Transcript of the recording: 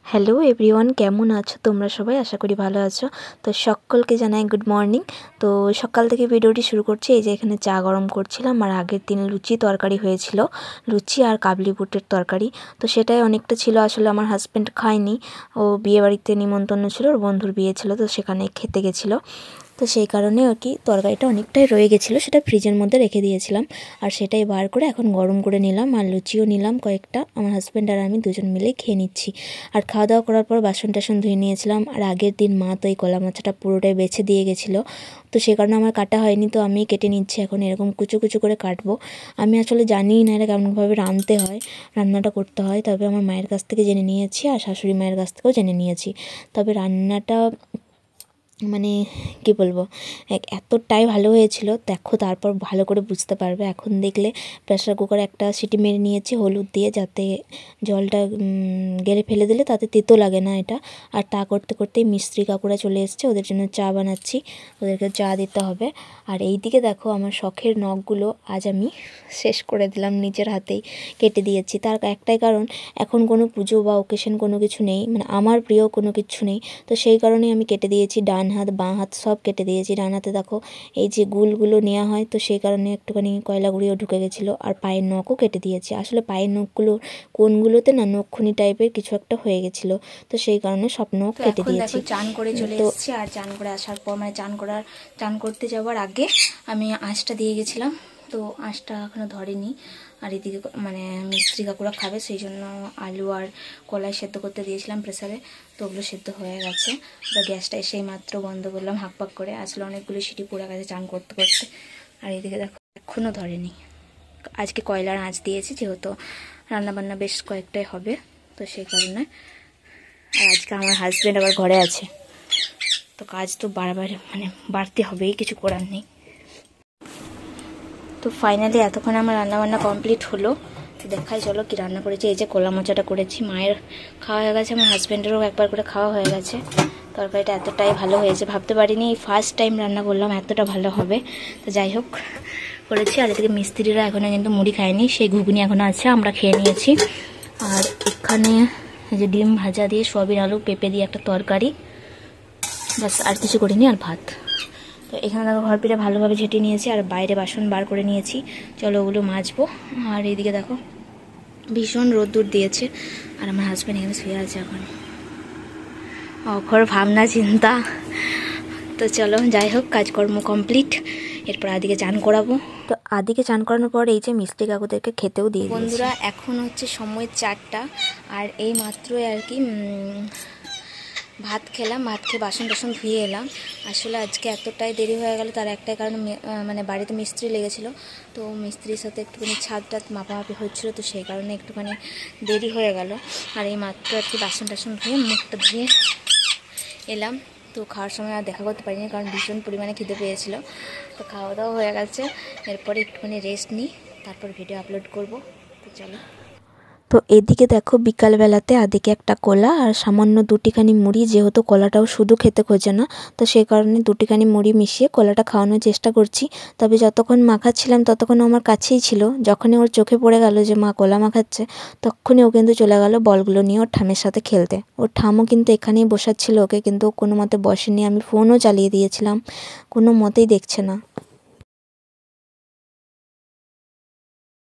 Hello everyone, কেমন আছো তোমরা সবাই? আশা করি ভালো আছো। তো সকলকে জানাই গুড মর্নিং। তো সকাল থেকে ভিডিওটি শুরু করছি। এই যে এখানে চা গরম করছিলাম, আর আগের দিন লুচি তরকারি হয়েছিল, লুচি আর কাবলি বুটের তরকারি। তো সেটাই অনেকটা ছিল, আসলে আমার হাজব্যান্ড খায়নি, ও বিয়েবাড়িতে নিমন্ত্রণ ছিল, ওর বন্ধুর বিয়ে ছিল, তো সেখানে খেতে গেছিলো। তো সেই কারণে আর কি তরকারিটা অনেকটাই রয়ে গেছিলো, সেটা ফ্রিজের মধ্যে রেখে দিয়েছিলাম, আর সেটাই বার করে এখন গরম করে নিলাম। আর লুচিও নিলাম কয়েকটা, আমার হাজব্যান্ড আর আমি দুজন মিলে খেয়ে নিচ্ছি। আর খাওয়া দাওয়া করার পর বাসন টাসন ধুয়ে নিয়েছিলাম। আর আগের দিন মা তো এই কলা মাছটা পুরোটাই বেছে দিয়ে গেছিলো, তো সে কারণে আমার কাটা হয়নি, তো আমি কেটে নিচ্ছি। এখন এরকম কুচো কুচো করে কাটবো। আমি আসলে জানিই না এটা কেমনভাবে রাঁধতে হয়, রান্নাটা করতে হয়, তবে আমার মায়ের কাছ থেকে জেনে নিয়েছি আর শাশুড়ি মায়ের কাছ থেকেও জেনে নিয়েছি। তবে রান্নাটা মানে কী বলবো, এতটাই ভালো হয়েছিল, দেখো তারপর ভালো করে বুঝতে পারবে। এখন দেখলে প্রেসার কুকারে একটা সিটি মেরে নিয়েছি হলুদ দিয়ে, যাতে জলটা গেলে ফেলে দিলে তাতে তেতো লাগে না এটা। আর তা করতে করতেই মিস্ত্রি কাকুরা চলে এসছে, ওদের জন্য চা বানাচ্ছি, ওদেরকে চা দিতে হবে। আর এই দিকে দেখো আমার শখের নখগুলো আজ আমি শেষ করে দিলাম, নিজের হাতেই কেটে দিয়েছি। তার একটাই কারণ, এখন কোনো পুজো বা ওকেশন কোনো কিছু নেই, মানে আমার প্রিয় কোনো কিছু নেই, তো সেই কারণেই আমি কেটে দিয়েছি। ডান হাত বাঁ হাত সব কেটে দিয়েছি। ডান হাতে দেখো এই যে গুলগুলো নেওয়া হয়, তো সেই কারণে একটুখানি কয়লা গুঁড়িও ঢুকে গেছিলো। আর পায়ের নখও কেটে দিয়েছি, আসলে পায়ের নখগুলো কোনগুলোতে না নখখুনি টাইপের কিছু একটা হয়ে গেছিলো, তো সেই কারণে সব নখ কেটে দিয়েছি। চান করে চলে এসেছি, আর চান করে আসার পর মানে চান করতে যাওয়ার আগে আমি আঁচটা দিয়ে গেছিলাম, তো আঁচটা এখনো ধরেনি। আর এদিকে মানে মিস্ত্রি কাকুরা খাবে, সেই জন্য আলু আর কলাই সেদ্ধ করতে দিয়েছিলাম প্রেসারে, তো ওগুলো সেদ্ধ হয়ে গেছে। তো গ্যাসটা এসেই মাত্র বন্ধ করলাম হাঁক পাক করে, আসলে অনেকগুলো সিটি পড়ে গেছে চান করতে করতে। আর এদিকে দেখো এখনও ধরেনি। আজকে কয়লার আঁচ দিয়েছি, যেহেতু রান্নাবান্না বেশ কয়েকটাই হবে, তো সেই কারণে। আর আজকে আমার হাজব্যান্ড আবার ঘরে আছে, তো কাজ তো বারবার মানে বাড়তে হবেই, কিছু করার নেই। তো ফাইনালি এতক্ষণ আমার রান্নাবান্না কমপ্লিট হলো, তো দেখাই চলো কি রান্না করেছি। এই যে কলা মোচাটা করেছি, মায়ের খাওয়া হয়ে গেছে, আমার হাজব্যান্ডেরও একবার করে খাওয়া হয়ে গেছে। তরকারিটা এতটাই ভালো হয়েছে, ভাবতে পারিনি ফার্স্ট টাইম রান্না করলাম এতটা ভালো হবে। তো যাই হোক করেছি। আর এদিকে মিস্ত্রিরা এখনও কিন্তু মুড়ি খায়নি, সেই ঘুগনি এখনও আছে, আমরা খেয়ে নিয়েছি। আর এখানে এই যে ডিম ভাজা দিয়ে সয়াবিন আলু পেঁপে দিয়ে একটা তরকারি, ব্যাস আর কিছু করিনি, আর ভাত। তো এখানে দেখো ঘর পিঠে ভালোভাবে ঝেঁটিয়ে নিয়েছি, আর বাইরে বাসন বার করে নিয়েছি, চলো ওগুলো মাজবো। আর এইদিকে দেখো ভীষণ রোদ্দুর দিয়েছে, আর আমার হাজব্যান্ড এখানে শুয়ে আছে এখন, অখর ভাবনা চিন্তা। তো চলো যাই হোক কাজকর্ম কমপ্লিট, এরপর আদিকে চান করাবো। তো আদিকে চান করানোর পর এই যে মিস্ত্রি কাকুদেরকে খেতেও দিয়ে দিয়েছি। বন্ধুরা এখন হচ্ছে সময় 4টা, আর এই মাত্রই আর কি ভাত খেলাম, ভাত খেয়ে বাসন টাসন ধুয়ে এলাম। আসলে আজকে এতটাই দেরি হয়ে গেল, তার একটাই কারণ মানে বাড়িতে মিস্ত্রি লেগেছিলো, তো মিস্ত্রির সাথে একটুখানি ছাদ টাদ মাপামাপি হচ্ছিলো, তো সেই কারণে একটুখানি দেরি হয়ে গেল। আর এই মাত্র আর কি বাসন টাসন ধুয়ে মুখটা ধুয়ে এলাম। তো খাওয়ার সময় আর দেখা করতে পারিনি, কারণ ভীষণ পরিমাণে খিদে পেয়েছিলো। তো খাওয়া দাওয়া হয়ে গেছে, এরপরে একটুখানি রেস্ট নিই, তারপর ভিডিও আপলোড করব। তো চলো। তো এদিকে দেখো বিকালবেলাতে আদিকে একটা কলা আর সামান্য দুটিখানি মুড়ি, যেহেতু কলাটাও শুধু খেতে খোঁজে না, তো সেই কারণে দুটিখানি মুড়ি মিশিয়ে কলাটা খাওয়ানোর চেষ্টা করছি। তবে যতক্ষণ মাখাচ্ছিলাম ততক্ষণ আমার কাছেই ছিল, যখনই ওর চোখে পড়ে গেল যে মা কলা মাখাচ্ছে, তখনই ও কিন্তু চলে গেল বলগুলো নিয়ে ওর ঠামের সাথে খেলতে। ওর ঠামও কিন্তু এখানেই বসাচ্ছিল ওকে, কিন্তু কোনো মতে বসেনি। আমি ফোনও চালিয়ে দিয়েছিলাম, কোনো মতেই দেখছে না।